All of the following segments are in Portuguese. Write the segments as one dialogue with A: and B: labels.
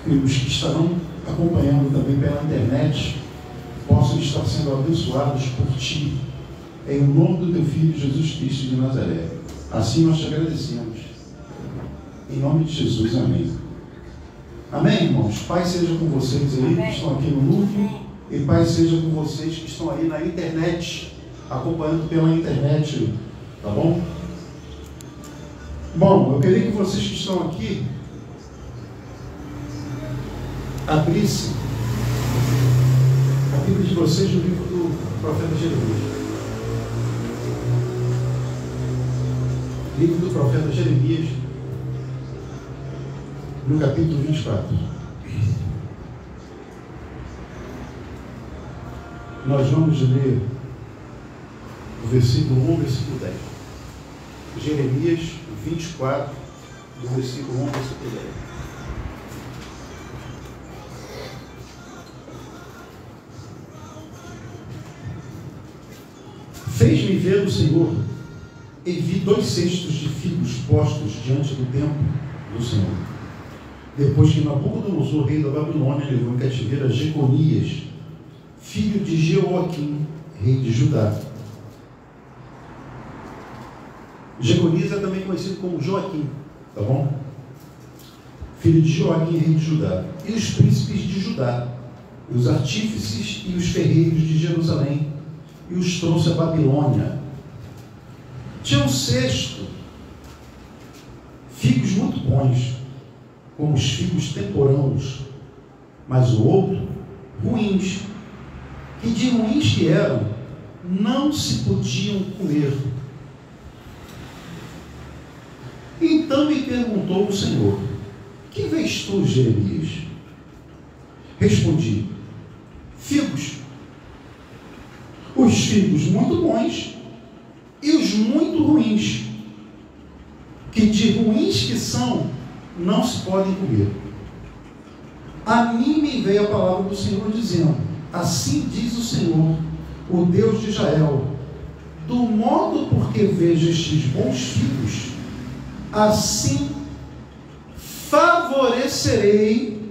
A: que os que estarão acompanhando também pela internet possam estar sendo abençoados por Ti, em nome do Teu Filho Jesus Cristo de Nazaré. Assim nós te agradecemos. Em nome de Jesus, amém. Amém, irmãos? Pai seja com vocês aí, amém, que estão aqui no núcleo, e Pai seja com vocês que estão aí na internet, acompanhando pela internet, tá bom? Bom, eu queria que vocês que estão aqui abrissem a Bíblia de vocês no livro do profeta Jeremias. Livro do profeta Jeremias, no capítulo 24. Nós vamos ler o versículo 1 ao versículo 10. Jeremias 24, do versículo 1 ao versículo 10. Fez-me ver o Senhor, e vi 2 cestos de figos postos diante do templo do Senhor. Depois que Nabucodonosor, rei da Babilônia, levou em cativeiro a Jeconias, filho de Jeoaquim, rei de Judá. Jeconias é também conhecido como Joaquim, tá bom? Filho de Joaquim, rei de Judá. E os príncipes de Judá, e os artífices e os ferreiros de Jerusalém, e os trouxe a Babilônia. Tinha um cesto, figos muito bons, como os figos temporãos, mas o outro, ruins, que de ruins que eram, não se podiam comer. Então me perguntou o Senhor: que vês tu, Jeremias? Respondi: figos. Os figos muito bons e os muito ruins, que de ruins que são, não se podem comer. A mim me veio a palavra do Senhor dizendo: assim diz o Senhor, o Deus de Israel, do modo porque vejo estes bons figos, assim favorecerei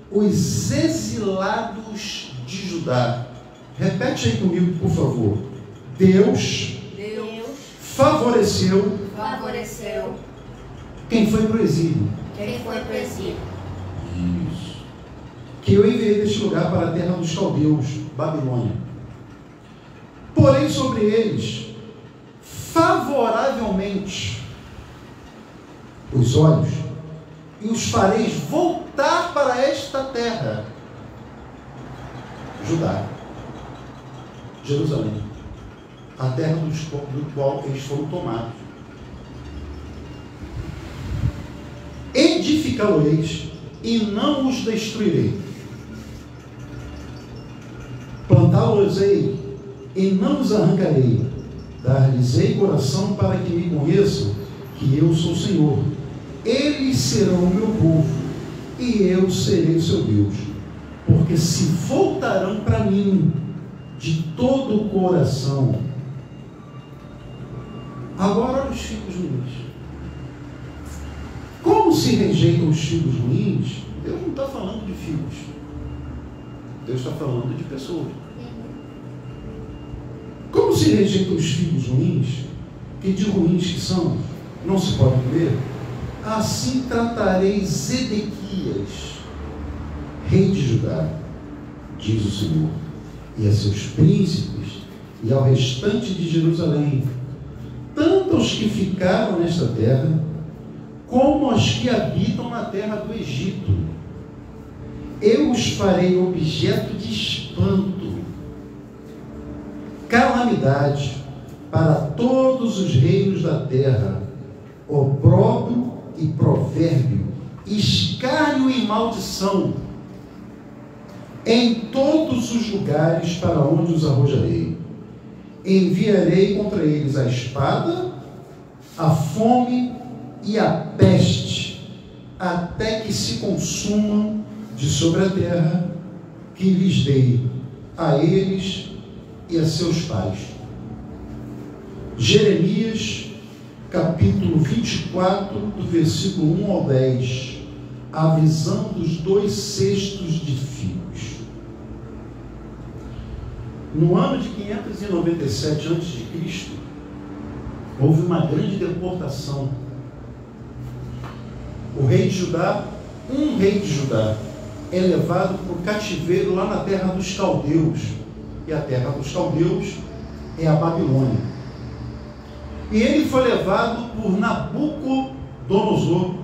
A: os exilados de Judá. Repete aí comigo, por favor. Deus favoreceu quem foi para o exílio. Isso. Que eu enviei deste lugar para a terra dos caldeus, Babilônia. Porém sobre eles, favoravelmente, os olhos, e os fareis voltar para esta terra, Judá, Jerusalém, a terra do qual eles foram tomados. Edificá-los-eis e não os destruirei. Plantá-los-ei e não os arrancarei. Dar-lhes-ei coração para que me conheçam que eu sou o Senhor. Eles serão o meu povo e eu serei o seu Deus. Porque se voltarão para mim de todo o coração. Agora olha os figos ruins. Como se rejeitam os figos ruins? Deus não está falando de figos. Deus está falando de pessoas. Como se rejeitam os figos ruins, que de ruins que são, não se pode comer? Assim tratarei Zedequias, rei de Judá, diz o Senhor, e a seus príncipes, e ao restante de Jerusalém, tanto aos que ficaram nesta terra, como aos que habitam na terra do Egito. Eu os farei objeto de espanto, calamidade para todos os reinos da terra, opróbrio e provérbio, escárnio e maldição, em todos os lugares para onde os arrojarei. Enviarei contra eles a espada, a fome e a peste, até que se consumam de sobre a terra que lhes dei a eles e a seus pais. Jeremias, capítulo 24, do versículo 1 ao 10. a visão dos 2 cestos de figos. No ano de 597 a.C., houve uma grande deportação. Um rei de Judá, é levado para o cativeiro lá na terra dos caldeus. E a terra dos caldeus é a Babilônia. E ele foi levado por Nabucodonosor,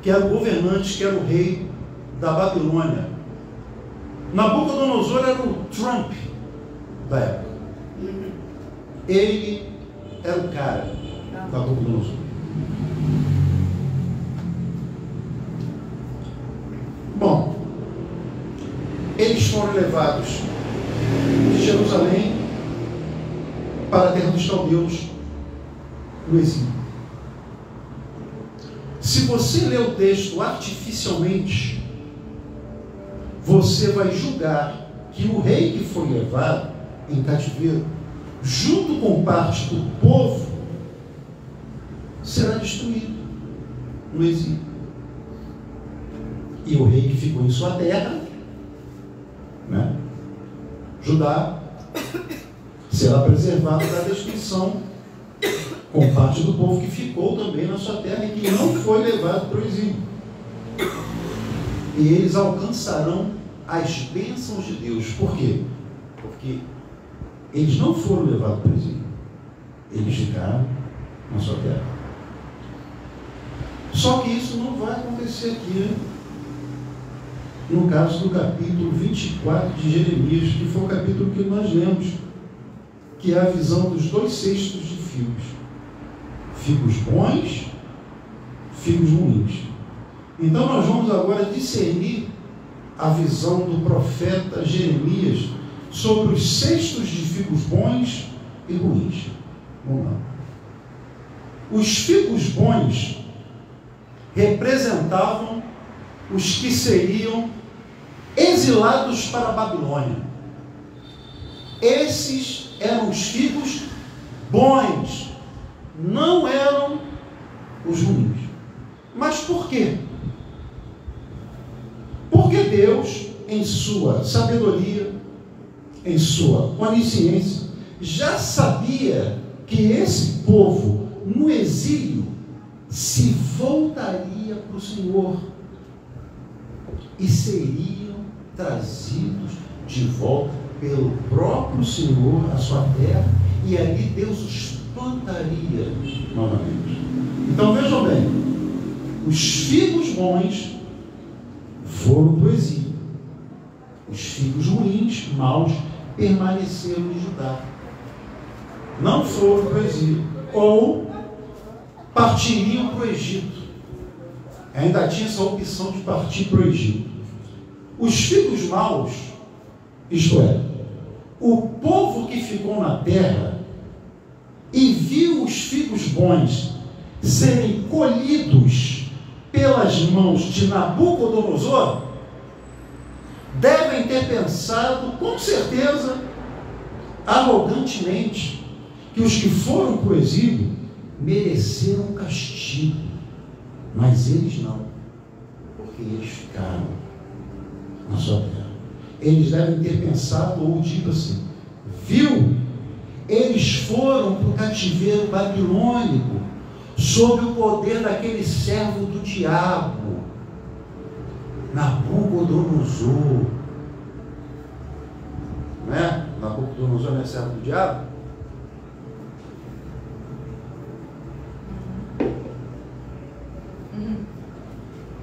A: que era o governante, que era o rei da Babilônia. Nabucodonosor era o Trump da época. Ele era o cara, Nabucodonosor. Bom, eles foram levados de Jerusalém para a terra dos caldeus, no exílio. Se você ler o texto artificialmente, você vai julgar que o rei que foi levado em cativeiro, junto com parte do povo, será destruído no exílio. E o rei que ficou em sua terra, né, Judá, será preservado da destruição, com parte do povo que ficou também na sua terra e que não foi levado para o exílio. E eles alcançarão as bênçãos de Deus. Por quê? Porque eles não foram levados para o exílio. Eles ficaram na sua terra. Só que isso não vai acontecer aqui, no caso do capítulo 24 de Jeremias, que foi o capítulo que nós lemos, que é a visão dos 2 cestos de figos. Figos bons, figos ruins. Então nós vamos agora discernir a visão do profeta Jeremias sobre os cestos de figos bons e ruins. Vamos lá. Os figos bons representavam os que seriam exilados para a Babilônia. Esses eram os figos bons, não eram os ruins. Mas por quê? Porque Deus, em sua sabedoria, em sua onisciência, já sabia que esse povo, no exílio, se voltaria para o Senhor e seriam trazidos de volta pelo próprio Senhor à sua terra, e ali Deus os plantaria novamente. Então vejam bem, os figos bons foram para o exílio, os figos ruins, maus, permaneceram em Judá, não foram para o exílio, ou partiriam para o Egito. Ainda tinha essa opção de partir para o Egito. Os figos maus, isto é, o povo que ficou na terra e viu os figos bons serem colhidos pelas mãos de Nabucodonosor, devem ter pensado, com certeza, arrogantemente, que os que foram para o exílio mereceram um castigo, mas eles não, porque eles ficaram na sua terra. Eles devem ter pensado ou dito assim: viu? Eles foram para o cativeiro babilônico sob o poder daquele servo do diabo, Nabucodonosor. Não é? Nabucodonosor não é servo do diabo?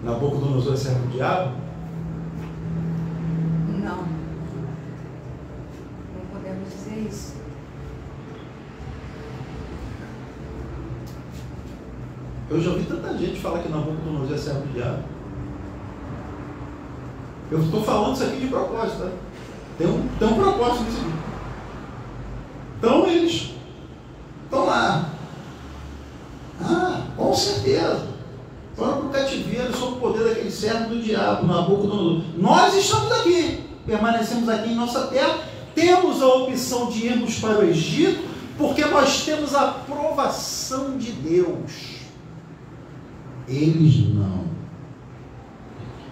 A: Nabucodonosor é servo do diabo?
B: Não. Não podemos dizer isso.
A: Eu já ouvi tanta gente falar que Nabucodonosor é servo do diabo. Eu estou falando isso aqui de propósito, tá? Tem um propósito nisso aqui. Então eles estão lá. Com certeza. Foram para o cativeiro sob o poder daquele servo do diabo, Nabucodonosor. Nós estamos aqui, permanecemos aqui em nossa terra, temos a opção de irmos para o Egito, porque nós temos a aprovação de Deus. Eles não.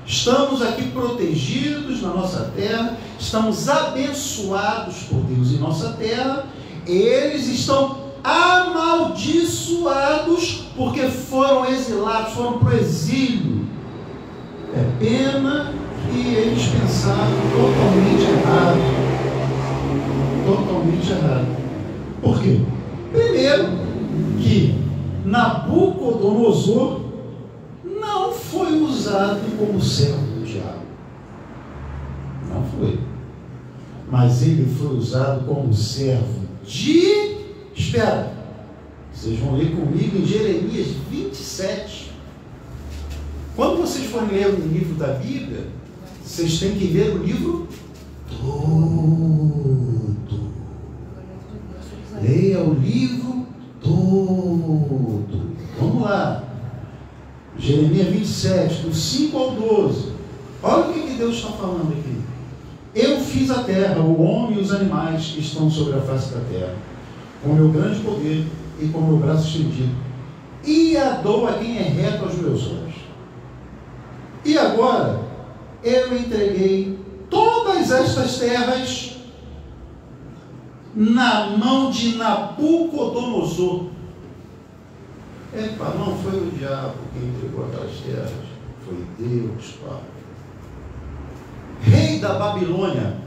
A: Estamos aqui protegidos na nossa terra, estamos abençoados por Deus em nossa terra. Eles estão amaldiçoados porque foram exilados, foram para o exílio. É pena que eles pensaram totalmente errado. Totalmente errado. Por quê? Primeiro, que Nabucodonosor não foi usado como servo do diabo. Não foi. Mas ele foi usado como servo de... Espera. Vocês vão ler comigo em Jeremias 27. Quando vocês forem ler o livro da Bíblia, vocês têm que ler o livro todo. Leia o livro todo. Vamos lá. Jeremias 27, do 5 ao 12. Olha o que Deus está falando aqui. Eu fiz a terra, o homem e os animais que estão sobre a face da terra, com meu grande poder e com meu braço estendido, e a dou a quem é reto aos meus olhos. E agora eu entreguei todas estas terras na mão de Nabucodonosor. Epa, não foi o diabo que entregou aquelas terras, foi Deus, Pai. Rei da Babilônia,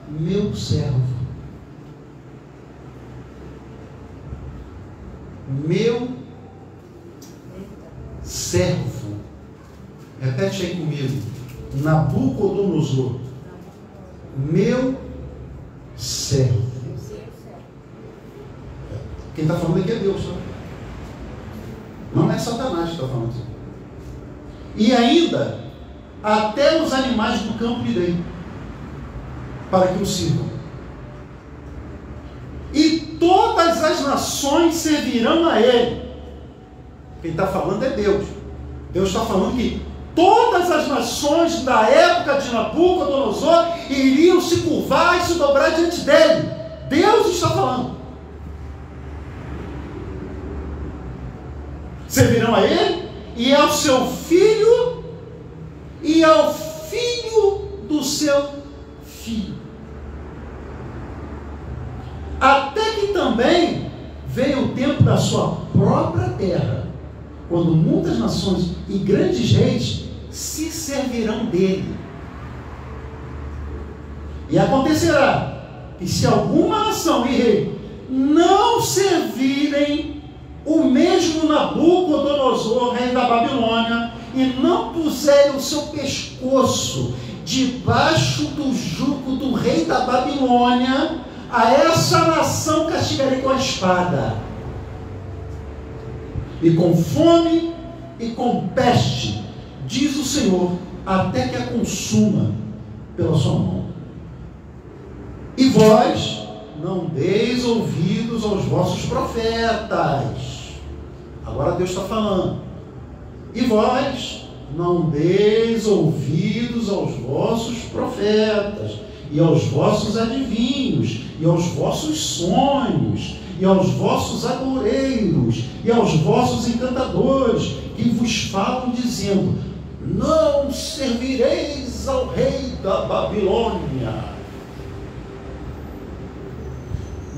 A: meu servo, meu servo. Repete aí comigo. Nabucodonosor, meu servo. Quem está falando aqui é Deus, tá? Não é Satanás que está falando assim. E ainda, até os animais do campo lhe dei, para que o sirvam. E todas as nações servirão a ele. Quem está falando é Deus. Deus está falando que todas as nações da época de Nabucodonosor iriam se curvar e se dobrar diante dele. Deus está falando. Servirão a ele e ao seu filho e ao filho do seu filho. Até que também veio o tempo da sua própria terra, quando muitas nações e grandes reis se servirão dele. E acontecerá que se alguma nação e rei não servirem o mesmo Nabucodonosor, rei da Babilônia, e não puserem o seu pescoço debaixo do jugo do rei da Babilônia, a essa nação castigarei com a espada, e com fome e com peste, diz o Senhor, até que a consuma pela sua mão. E vós não deis ouvidos aos vossos profetas. Agora Deus está falando. E vós não deis ouvidos aos vossos profetas, e aos vossos adivinhos, e aos vossos sonhos, e aos vossos agoureiros, e aos vossos encantadores, que vos falam dizendo: não servireis ao rei da Babilônia.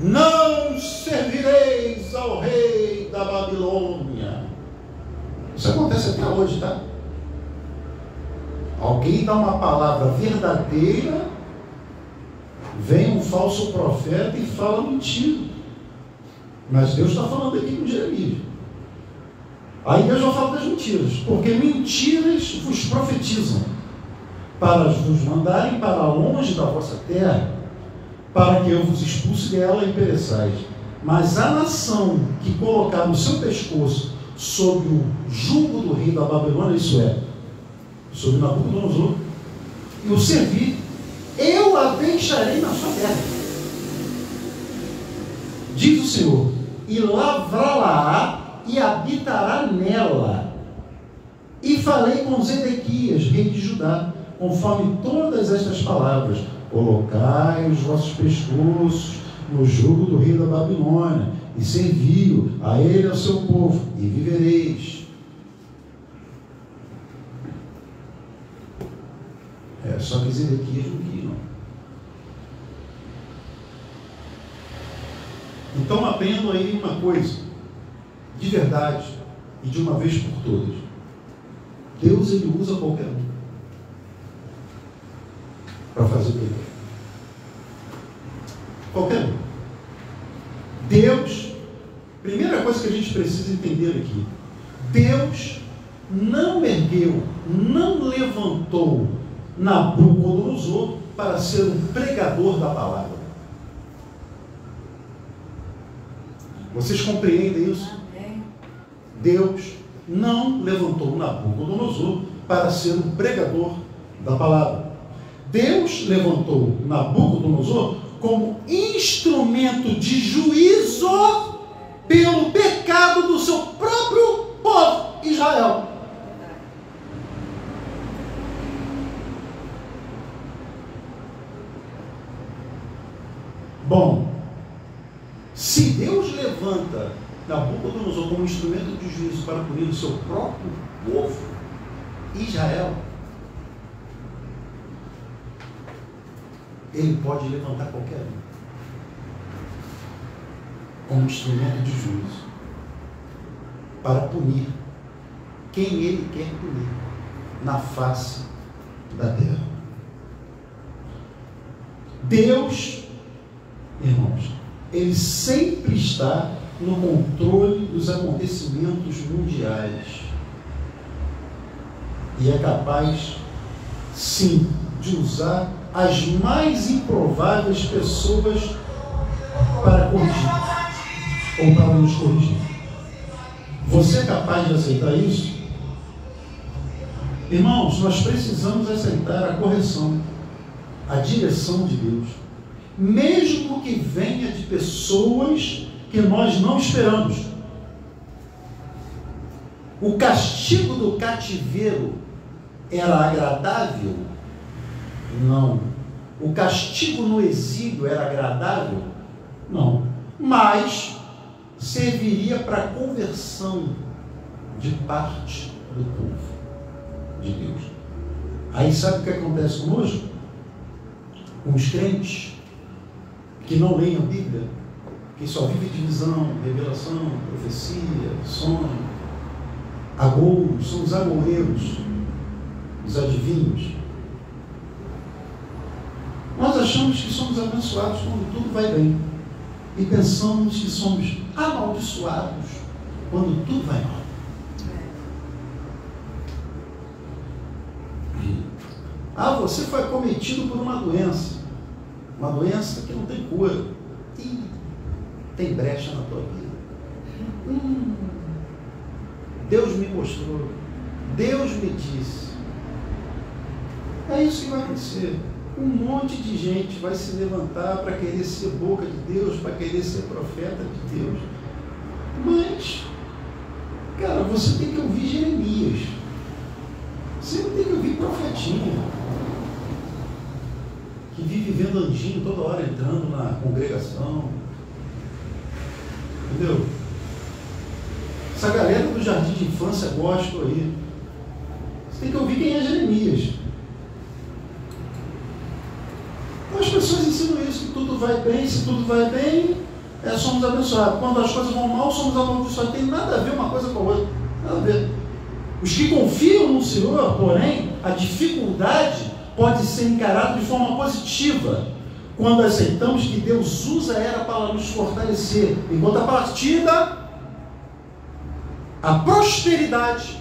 A: Não servireis ao rei da Babilônia. Isso acontece até hoje, tá? Alguém dá uma palavra verdadeira, vem um falso profeta e fala mentira. Mas Deus está falando aqui com Jeremias. Aí Deus já fala das mentiras, porque mentiras vos profetizam, para vos mandarem para longe da vossa terra, para que eu vos expulse dela e pereçais. Mas a nação que colocar no seu pescoço sob o jugo do rei da Babilônia, isso é, sobre Nabucodonosor, e o servir, eu a deixarei na sua terra, diz o Senhor, e lavrá-la-á e habitará nela. E falei com Zedequias, rei de Judá, conforme todas estas palavras: colocai os vossos pescoços no jugo do rei da Babilônia, e serviu a ele e ao seu povo, e vivereis. Só que Zedequias não quis, não. Então aprendo aí uma coisa, de verdade, e de uma vez por todas. Deus, ele usa qualquer um para fazer o que ele quer. Qualquer um. Deus, primeira coisa que a gente precisa entender aqui, Deus não ergueu, não levantou Nabucodonosor para ser um pregador da palavra. Vocês compreendem isso? Deus não levantou Nabucodonosor para ser um pregador da palavra. Deus levantou Nabucodonosor como instrumento de juízo pelo pecado do seu próprio povo, Israel. Bom, se Deus levanta Nabucodonosor como instrumento de juízo para punir o seu próprio povo, Israel, ele pode levantar qualquer um como instrumento de juízo para punir quem ele quer punir na face da terra. Deus, irmãos, ele sempre está no controle dos acontecimentos mundiais e é capaz, sim, de usar as mais improváveis pessoas para corrigir ou para nos corrigir. Você é capaz de aceitar isso? Irmãos, nós precisamos aceitar a correção, a direção de Deus, mesmo que venha de pessoas que nós não esperamos. O castigo do cativeiro era agradável? Não. O castigo no exílio era agradável? Não. Mas serviria para a conversão de parte do povo de Deus. Aí sabe o que acontece conosco? Com os crentes que não leem a Bíblia, que só vive de visão, revelação, profecia, sonho, agouros, são os agoureiros, os adivinhos. Nós achamos que somos abençoados quando tudo vai bem e pensamos que somos amaldiçoados quando tudo vai mal. Você foi acometido por uma doença que não tem cura. E tem brecha na tua vida. Deus me mostrou, Deus me disse. É isso que vai acontecer. Um monte de gente vai se levantar para querer ser boca de Deus, para querer ser profeta de Deus. Mas, cara, você tem que ouvir Jeremias. Você não tem que ouvir profetinha que vive vendo anjinho toda hora entrando na congregação. Entendeu? Essa galera do jardim de infância gospel aí. Você tem que ouvir quem é Jeremias. As pessoas ensinam isso, que tudo vai bem, se tudo vai bem, somos abençoados. Quando as coisas vão mal, somos amaldiçoados. Tem nada a ver uma coisa com a outra. Nada a ver. Os que confiam no Senhor, porém, a dificuldade pode ser encarada de forma positiva, quando aceitamos que Deus usa ela para nos fortalecer. Em contrapartida, a prosperidade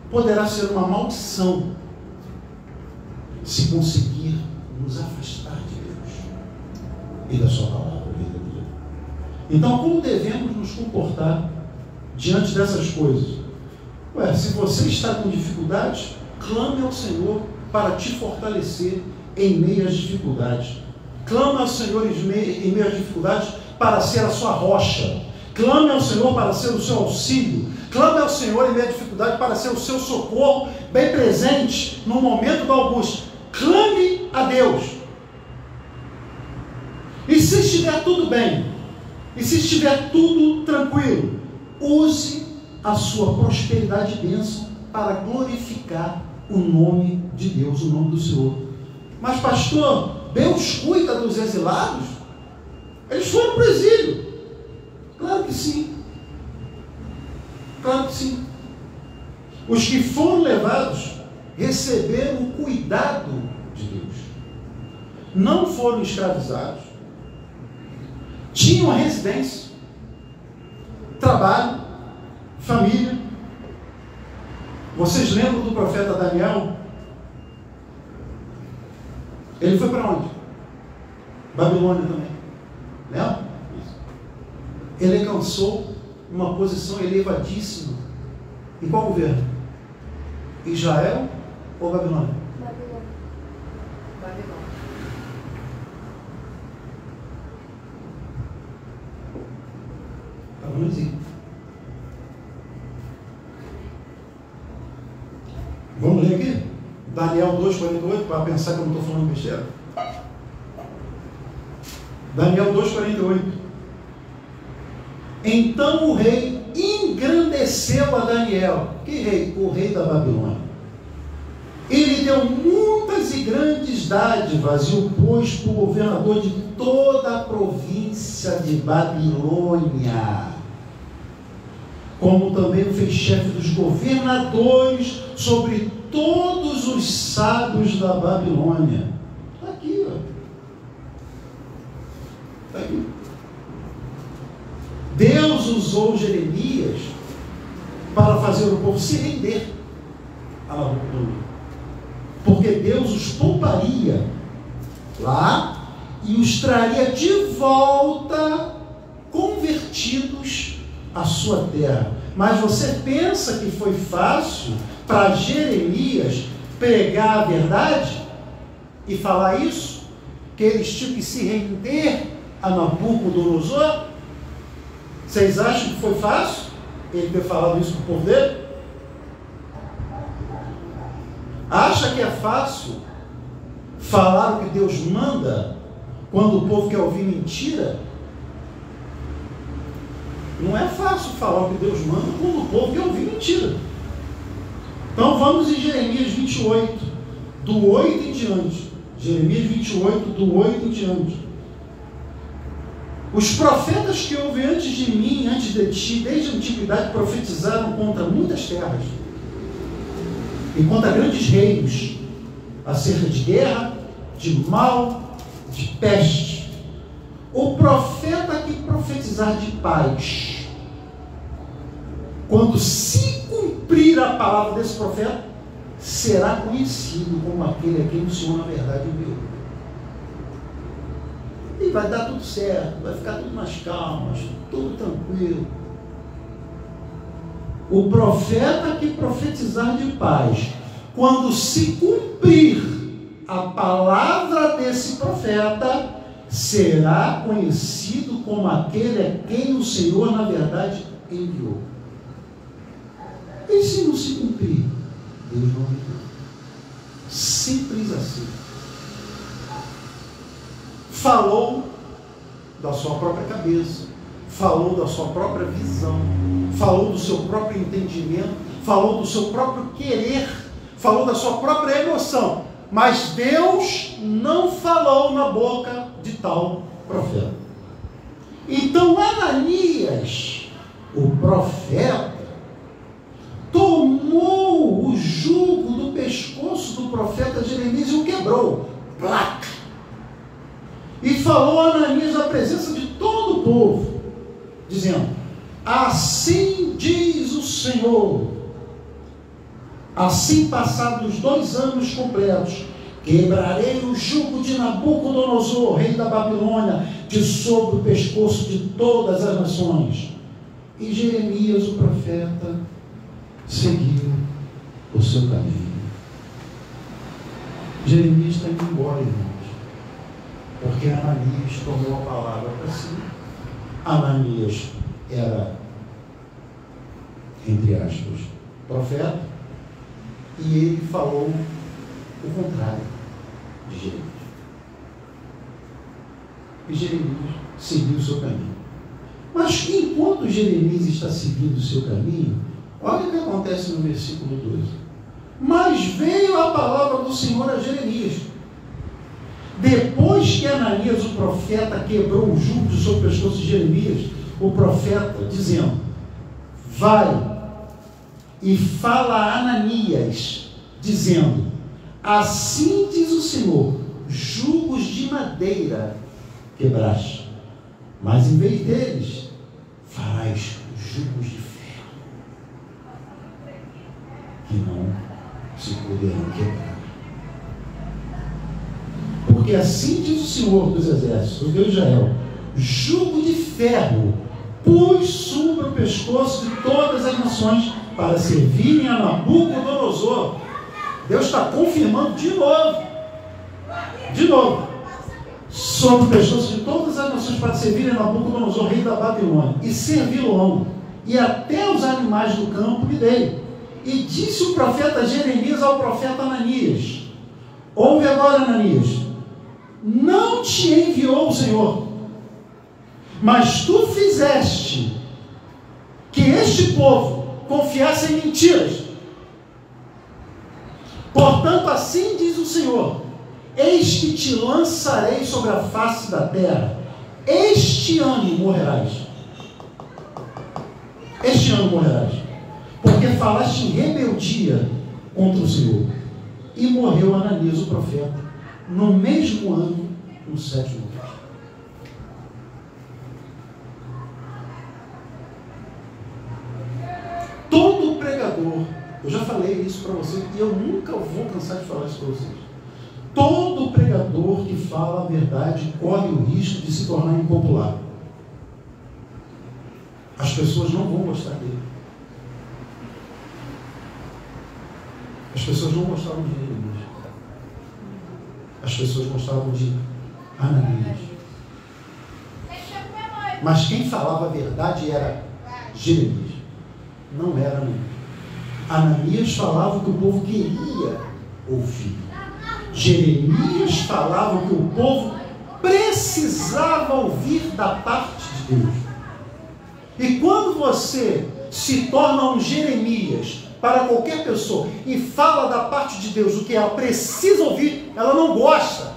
A: poderá ser uma maldição se conseguir nos afastar de Deus e da sua palavra. Então, como devemos nos comportar diante dessas coisas? Se você está com dificuldades, clame ao Senhor para te fortalecer em meio às dificuldades. Clame ao Senhor em meio às dificuldades para ser a sua rocha. Clame ao Senhor para ser o seu auxílio. Clame ao Senhor em meio à dificuldade para ser o seu socorro bem presente no momento da angústia. Clame a Deus. E se estiver tudo bem, e se estiver tudo tranquilo, use a sua prosperidade e bênção para glorificar o nome de Deus, o nome do Senhor. Mas, pastor, Deus cuida dos exilados? Eles foram para o exílio. Claro que sim. Claro que sim. Os que foram levados receberam o cuidado de Deus. Não foram escravizados. Tinham residência, trabalho, família. Vocês lembram do profeta Daniel? Ele foi para onde? Babilônia também. Lembra? Ele alcançou uma posição elevadíssima. Em qual governo? Israel ou Babilônia?
B: Babilônia.
A: Estava no exílio. Vamos ler aqui? Daniel 2,48, para pensar que eu não estou falando besteira. Daniel 2,48. Então o rei engrandeceu a Daniel. Que rei? O rei da Babilônia. Ele deu muitas e grandes dádivas e o pôs por governador de toda a província de Babilônia, como também o fez chefe dos governadores sobre todos os sábios da Babilônia. Está aqui, ó. Está aqui. Deus usou Jeremias para fazer o povo se render a Nabucodonosor, porque Deus os pouparia lá e os traria de volta convertidos à sua terra. Mas você pensa que foi fácil para Jeremias pregar a verdade e falar isso? Que eles tinham que se render a Nabucodonosor? Vocês acham que foi fácil ele ter falado isso para o povo dele? Acha que é fácil falar o que Deus manda quando o povo quer ouvir mentira? Não é fácil falar o que Deus manda quando o povo quer ouvir mentira. Então vamos em Jeremias 28, do 8 em diante. Jeremias 28, do 8 em diante. Os profetas que houve antes de mim, antes de ti, desde a antiguidade, profetizaram contra muitas terras e contra grandes reinos, acerca de guerra, de mal, de peste. O profeta que profetizar de paz, quando se cumprir a palavra desse profeta, será conhecido como aquele a quem o Senhor na verdade enviou. E vai dar tudo certo, vai ficar tudo mais calmo, tudo tranquilo. O profeta que profetizar de paz, quando se cumprir a palavra desse profeta, será conhecido como aquele a quem o Senhor na verdade enviou. E se não se cumprir, Deus não enviou. Simples assim. Falou da sua própria cabeça, falou da sua própria visão, falou do seu próprio entendimento, falou do seu próprio querer, falou da sua própria emoção, mas Deus não falou na boca de tal profeta. Então Ananias, o profeta, tomou o jugo do pescoço do profeta Jeremias e o quebrou. Placa! E falou a Ananias na presença de todo o povo, dizendo: assim diz o Senhor, assim passados 2 anos completos, quebrarei o jugo de Nabucodonosor, rei da Babilônia, de sobre o pescoço de todas as nações. E Jeremias, o profeta, seguiu o seu caminho. Jeremias está indo embora, irmãos, porque Ananias tomou a palavra para si. Ananias era, entre aspas, profeta, e ele falou o contrário de Jeremias. E Jeremias seguiu o seu caminho. Mas enquanto Jeremias está seguindo o seu caminho, olha o que acontece no versículo 12. Mas veio a palavra do Senhor a Jeremias. Depois que Ananias, o profeta, quebrou o jugo sobre o pescoço de Jeremias, o profeta, dizendo: vai e fala a Ananias, dizendo: assim diz o Senhor, jugos de madeira quebraste, mas em vez deles farás jugos de ferro, que não se poderão quebrar. Porque assim diz o Senhor dos Exércitos, o Deus de Israel: jugo de ferro pus sobre o pescoço de todas as nações para servirem a Nabucodonosor. Deus está confirmando de novo, sobre o pescoço de todas as nações para servirem a Nabucodonosor, rei da Babilônia, e servi-lo-ão, e até os animais do campo lhe dei. E disse o profeta Jeremias ao profeta Ananias: ouve agora, Ananias, não te enviou o Senhor, mas tu fizeste que este povo confiasse em mentiras. Portanto, assim diz o Senhor: eis que te lançarei sobre a face da terra, este ano morrerás. Este ano morrerás, porque falaste em rebeldia contra o Senhor. E morreu Ananias, o profeta, no mesmo ano, no 7º mês. Todo pregador, eu já falei isso para vocês e eu nunca vou cansar de falar isso para vocês. Todo pregador que fala a verdade corre o risco de se tornar impopular. As pessoas não vão gostar dele. As pessoas não gostavam de Jeremias. As pessoas gostavam de Ananias. Mas quem falava a verdade era Jeremias. Não era Ananias. Ananias falava o que o povo queria ouvir. Jeremias falava o que o povo precisava ouvir da parte de Deus. E quando você se torna um Jeremias para qualquer pessoa e fala da parte de Deus o que ela precisa ouvir, ela não gosta.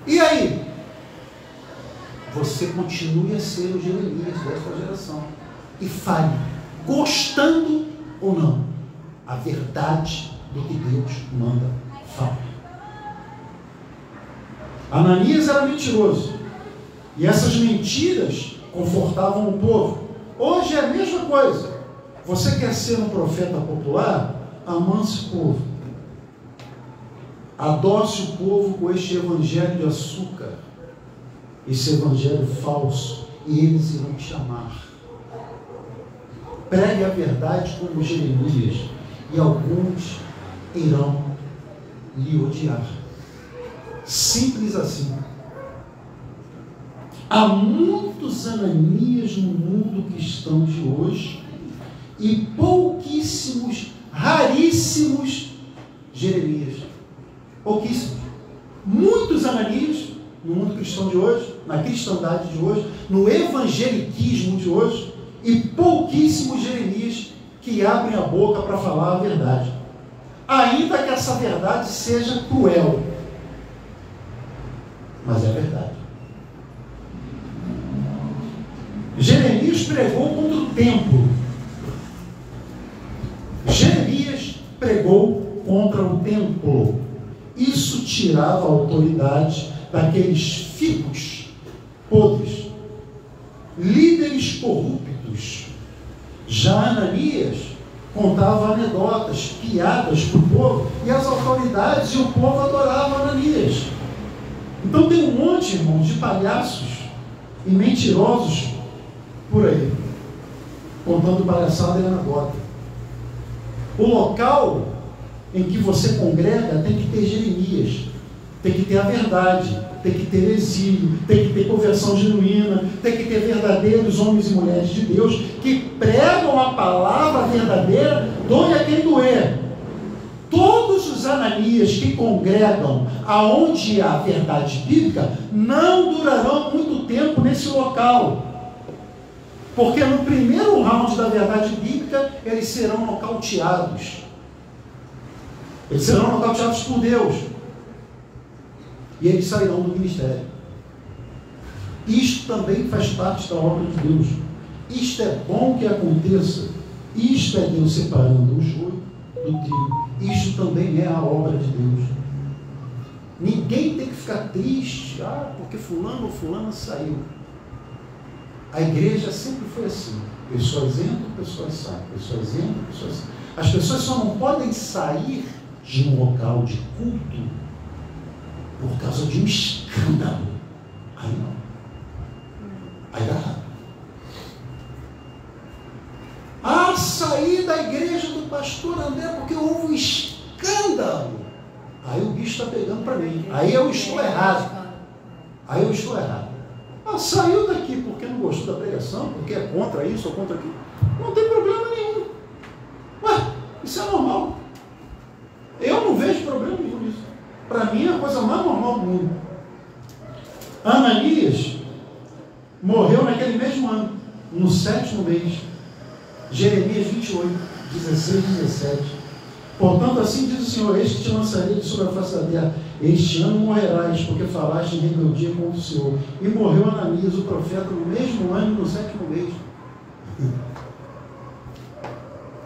A: E aí? Você continue a ser o Jeremias desta geração e fale, gostando ou não, a verdade do que Deus manda falar. Ananias era mentiroso e essas mentiras confortavam o povo. Hoje é a mesma coisa. Você quer ser um profeta popular? Amance o povo, adoce o povo com este evangelho de açúcar, esse evangelho falso, e eles irão te amar. Pregue a verdade como Jeremias, e alguns irão lhe odiar. Simples assim. Há muitos Ananias no mundo cristão de hoje e pouquíssimos, raríssimos Jeremias. Pouquíssimos. Muitos Ananias no mundo cristão de hoje, na cristandade de hoje, no evangeliquismo de hoje, e pouquíssimos Jeremias que abrem a boca para falar a verdade. Ainda que essa verdade seja cruel. Mas é verdade. Jeremias pregou contra o templo. Jeremias pregou contra o templo. Isso tirava a autoridade daqueles filhos podres, líderes corruptos. Já Ananias contava anedotas, piadas para o povo, e as autoridades e o povo adoravam Ananias. Então tem um monte, irmãos, de palhaços e mentirosos por aí, contando palhaçada e anedota. O local em que você congrega tem que ter Jeremias, tem que ter a verdade, tem que ter exílio, tem que ter conversão genuína, tem que ter verdadeiros homens e mulheres de Deus que pregam a palavra verdadeira, doe a quem doer. Todos os Ananias que congregam aonde há verdade bíblica não durarão muito tempo nesse local. Porque no primeiro round da verdade bíblica, eles serão nocauteados. Eles serão nocauteados por Deus. E eles sairão do ministério. Isto também faz parte da obra de Deus. Isto é bom que aconteça. Isto é Deus separando o joio do trigo. Isto também é a obra de Deus. Ninguém tem que ficar triste, porque fulano ou fulana saiu. A igreja sempre foi assim. Pessoas entram, pessoas saem. Pessoas entram, pessoas saem. As pessoas só não podem sair de um local de culto por causa de um escândalo. Aí não. Aí dá errado. Saí da igreja do pastor André porque houve um escândalo. Aí o bicho está pegando para mim. Aí eu estou errado. Aí eu estou errado. Saiu daqui porque não gostou da pregação, porque é contra isso ou contra aquilo. Não tem problema nenhum. Isso é normal. Eu não vejo problema nenhum nisso. Para mim é a coisa mais normal do mundo. Ananias morreu naquele mesmo ano, no 7º mês. Jeremias 28, 16 e 17. Portanto, assim diz o Senhor: eis que te lançarei de sobre a face da terra. Este ano morrerás, porque falaste em rebeldia contra o Senhor. E morreu Ananias, o profeta, no mesmo ano, no 7º mês.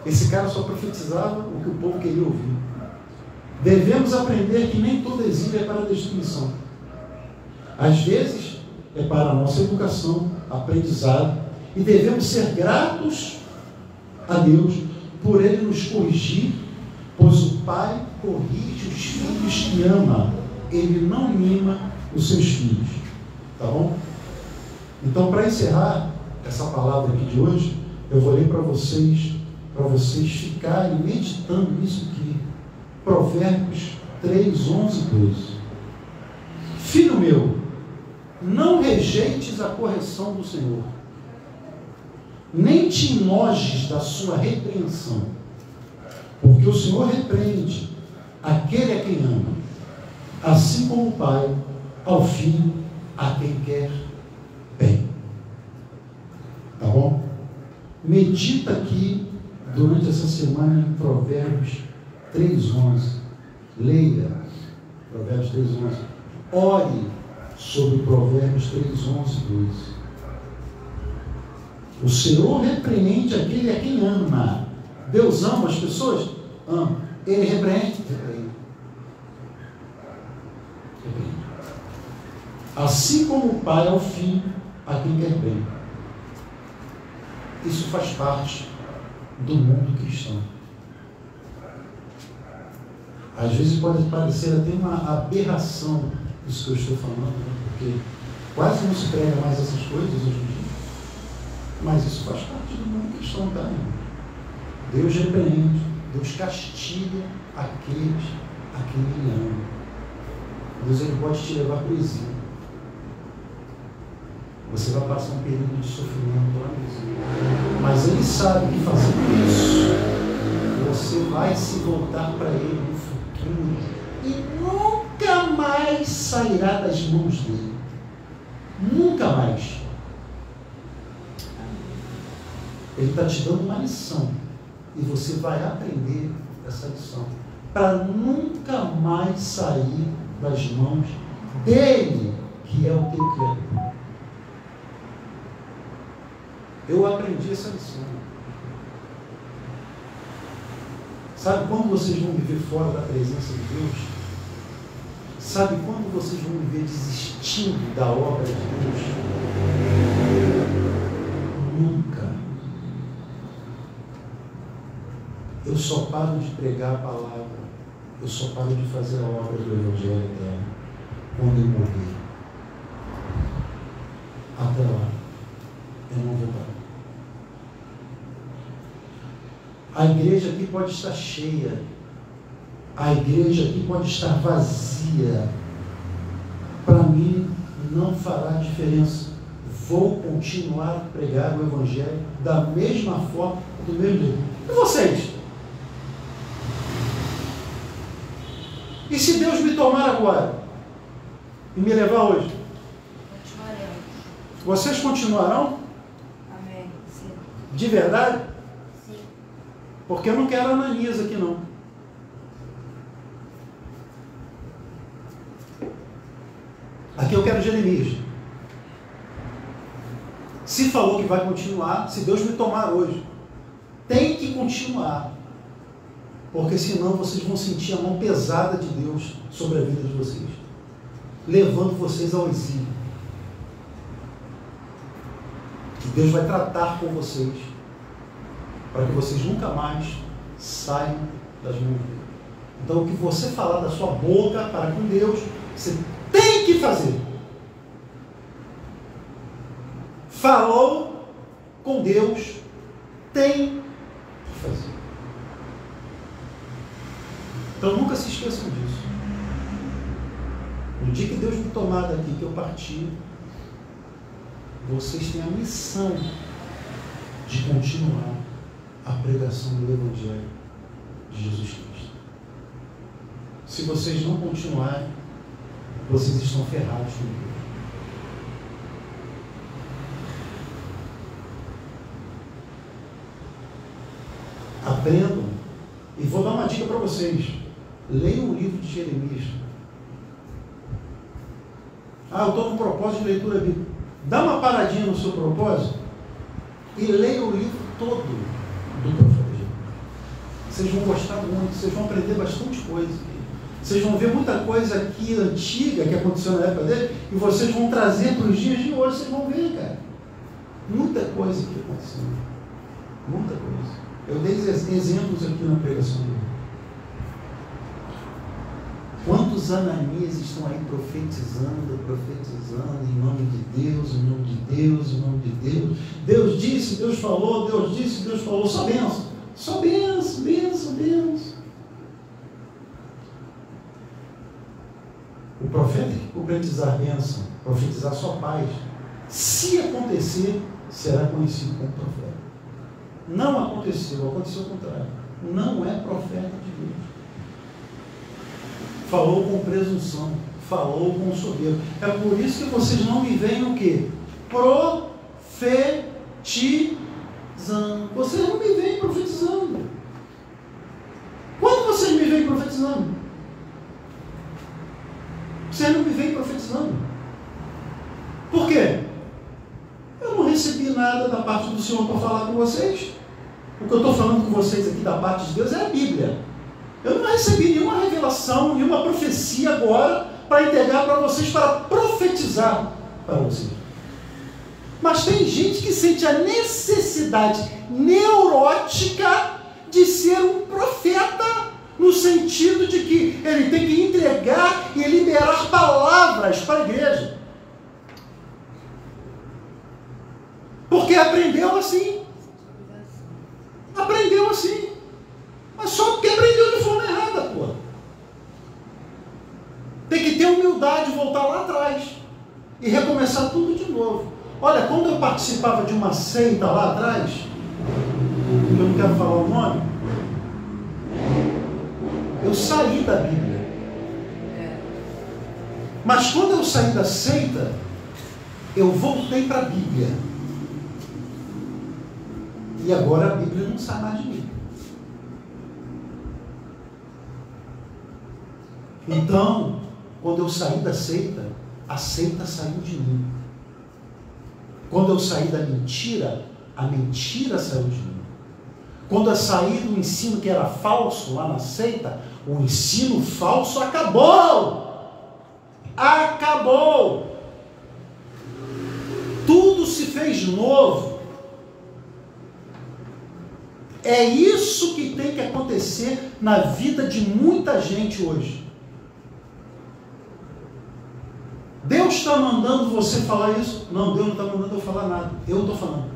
A: Esse cara só profetizava o que o povo queria ouvir. Devemos aprender que nem todo exílio é para a destruição. Às vezes, é para a nossa educação, aprendizado, e devemos ser gratos a Deus por Ele nos corrigir, pois o Pai corrige os filhos que ama. Ele não mima os seus filhos. Tá bom? Então, para encerrar essa palavra aqui de hoje, eu vou ler para vocês ficarem meditando nisso aqui. Provérbios 3, 11 e 12. Filho meu, não rejeites a correção do Senhor, nem te enojes da sua repreensão, porque o Senhor repreende aquele a quem ama, assim como o pai ao filho a quem quer bem. Tá bom? Medita aqui durante essa semana em Provérbios 3:11. Leia Provérbios 3:11. Ore sobre Provérbios 3:11 e 12. O Senhor repreende aquele a quem ama. Deus ama as pessoas? Ama. Ele repreende? Repreende. Assim como o pai ao filho a quem quer bem. Isso faz parte do mundo cristão. Às vezes pode parecer até uma aberração isso que eu estou falando, né? Porque quase não se prega mais essas coisas hoje em dia. Mas isso faz parte do mundo cristão, tá? Deus repreende, Deus castiga aqueles a quem Ele ama. Deus, Ele pode te levar para o exílio. Você vai passar um período de sofrimento lá no exílio. Mas Ele sabe que fazendo isso, você vai se voltar para Ele no futuro e nunca mais sairá das mãos dEle. Nunca mais. Ele está te dando uma lição e você vai aprender essa lição para nunca mais sair das mãos dele, que é o teu Criador. Eu aprendi essa lição. Sabe quando vocês vão viver fora da presença de Deus? Sabe quando vocês vão viver desistindo da obra de Deus? Nunca. Eu só paro de pregar a palavra, eu só paro de fazer a obra do Evangelho eterno quando eu morrer. Até lá, eu não vou parar. A igreja aqui pode estar cheia, a igreja aqui pode estar vazia. Para mim, não fará diferença. Vou continuar a pregar o Evangelho da mesma forma, do mesmo jeito. E vocês? E se Deus me tomar agora e me levar hoje?
B: Continuaremos.
A: Vocês continuarão?
B: Amém.
A: De verdade?
B: Sim.
A: Porque eu não quero Ananias aqui não. Aqui eu quero Jeremias. Se falou que vai continuar, se Deus me tomar hoje, tem que continuar. Porque senão vocês vão sentir a mão pesada de Deus sobre a vida de vocês, levando vocês ao exílio. E Deus vai tratar com vocês, para que vocês nunca mais saiam das mãos dele. Então, o que você falar da sua boca para com Deus, você tem que fazer. Falou com Deus, tem que fazer. Então nunca se esqueçam disso. No dia que Deus me tomar daqui, que eu partir, vocês têm a missão de continuar a pregação do Evangelho de Jesus Cristo. Se vocês não continuarem, vocês estão ferrados com Deus. Aprendam, e vou dar uma dica para vocês: leiam o livro de Jeremias. Eu estou com propósito de leitura bíblica. Dá uma paradinha no seu propósito e leia o livro todo do profeta Jeremias. Vocês vão gostar muito, vocês vão aprender bastante coisa. Vocês vão ver muita coisa aqui antiga que aconteceu na época dele e vocês vão trazer para os dias de hoje. Vocês vão ver, cara, muita coisa que aconteceu. Muita coisa. Eu dei exemplos aqui na pregação dele. Quantos Ananias estão aí profetizando, em nome de Deus, em nome de Deus, em nome de Deus. Deus disse, Deus falou, Deus disse, Deus falou. Só benção. Só benção, benção, benção. O profeta que profetizar bênção, profetizar só paz, se acontecer, será conhecido como profeta. Não aconteceu, aconteceu o contrário. Não é profeta de Deus. Falou com presunção, falou com soberba. É por isso que vocês não me veem o quê? Profetizando. Vocês não me veem profetizando. Quando vocês me veem profetizando? Vocês não me veem profetizando. Por quê? Eu não recebi nada da parte do Senhor para falar com vocês. O que eu estou falando com vocês aqui da parte de Deus é a Bíblia. Eu não recebi nenhuma revelação, nenhuma profecia agora para entregar para vocês, para profetizar para vocês. Mas tem gente que sente a necessidade neurótica de ser um profeta, no sentido de que ele tem que entregar e liberar palavras para a igreja. Porque aprendeu assim. Aprendeu assim. Mas só porque aprendeu de forma errada, pô. Tem que ter humildade, voltar lá atrás e recomeçar tudo de novo. Olha, quando eu participava de uma seita lá atrás, eu não quero falar o nome, eu saí da Bíblia. Mas quando eu saí da seita, eu voltei para a Bíblia. E agora a Bíblia não sai mais de mim. Então, quando eu saí da seita, a seita saiu de mim. Quando eu saí da mentira, a mentira saiu de mim. Quando eu saí do ensino que era falso lá na seita, o ensino falso acabou. Acabou. Tudo se fez novo. É isso que tem que acontecer na vida de muita gente hoje. Deus está mandando você falar isso? Não, Deus não está mandando eu falar nada. Eu estou falando.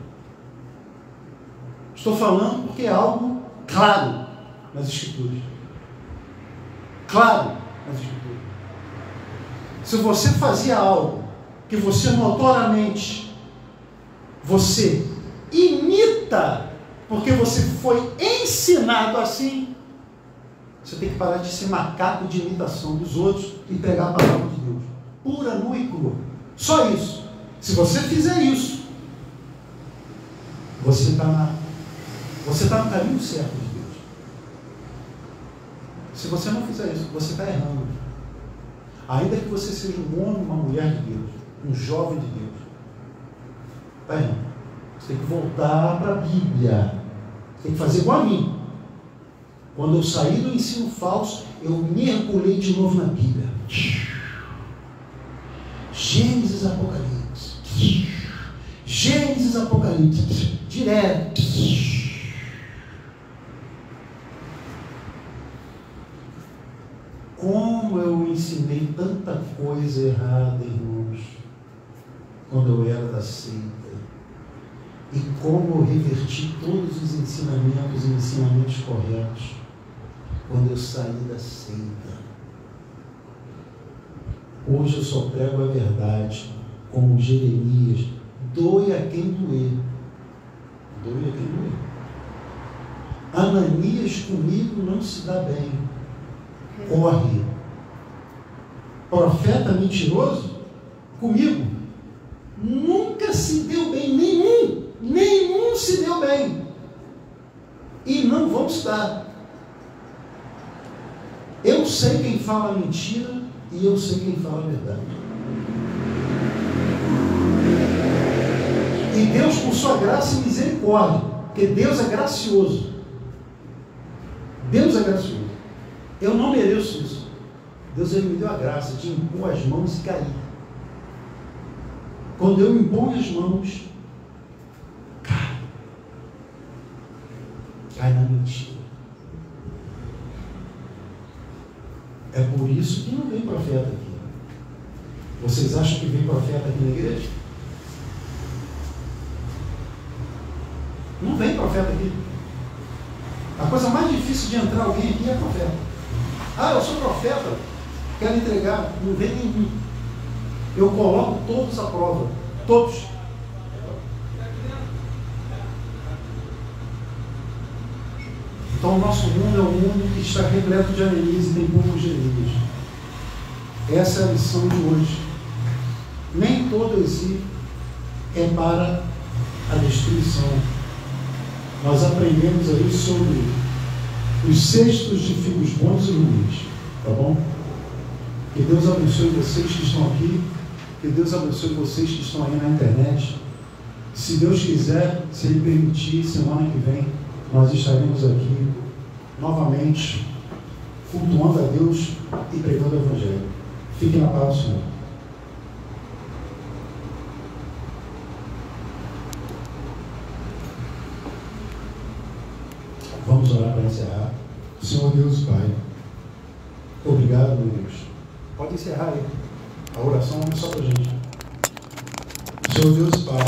A: Estou falando porque é algo claro nas Escrituras. Claro nas Escrituras. Se você fazia algo que você notoriamente, você imita, porque você foi ensinado assim, você tem que parar de ser macaco de imitação dos outros e pregar a palavra de Deus. Pura, nua e crua. Só isso. Se você fizer isso, você está no caminho certo de Deus. Se você não fizer isso, você está errando. Ainda que você seja um homem, uma mulher de Deus, um jovem de Deus, está errando. Você tem que voltar para a Bíblia. Tem que fazer igual a mim. Quando eu saí do ensino falso, eu mergulhei de novo na Bíblia. Gênesis, Apocalipse. Gênesis, Apocalipse. Direto. Como eu ensinei tanta coisa errada, irmãos, quando eu era da seita. E como eu reverti todos os ensinamentos e ensinamentos corretos quando eu saí da seita. Hoje eu só prego a verdade, como Jeremias, doe a quem doer. Doe a quem doer. Ananias comigo não se dá bem. Corre. Profeta mentiroso, comigo, nunca se deu bem, nenhum se deu bem. E não vão se dar. Eu sei quem fala mentira e eu sei quem fala a verdade. E Deus, por sua graça e misericórdia, porque Deus é gracioso. Deus é gracioso. Eu não mereço isso. Deus, Ele me deu a graça de impor as mãos e cair. Quando eu imponho as mãos, cai na mentira. É por isso que não vem profeta aqui. Vocês acham que vem profeta aqui na igreja? Não vem profeta aqui. A coisa mais difícil de entrar alguém aqui é profeta. Ah, eu sou profeta, quero entregar. Não vem nenhum. Eu coloco todos à prova. Todos. Então o nosso mundo é um mundo que está repleto de anemias e tem poucos Jeremias. Essa é a lição de hoje. Nem todo exílio é para a destruição. Nós aprendemos aí sobre os cestos de figos bons e ruins. Tá bom? Que Deus abençoe vocês que estão aqui. Que Deus abençoe vocês que estão aí na internet. Se Deus quiser, se Ele permitir, semana que vem, nós estaremos aqui novamente cultuando a Deus e pregando o Evangelho. Fiquem na paz do Senhor. Vamos orar para encerrar. Senhor Deus Pai, obrigado, meu Deus. Pode encerrar aí. A oração é só para a gente. Senhor Deus Pai,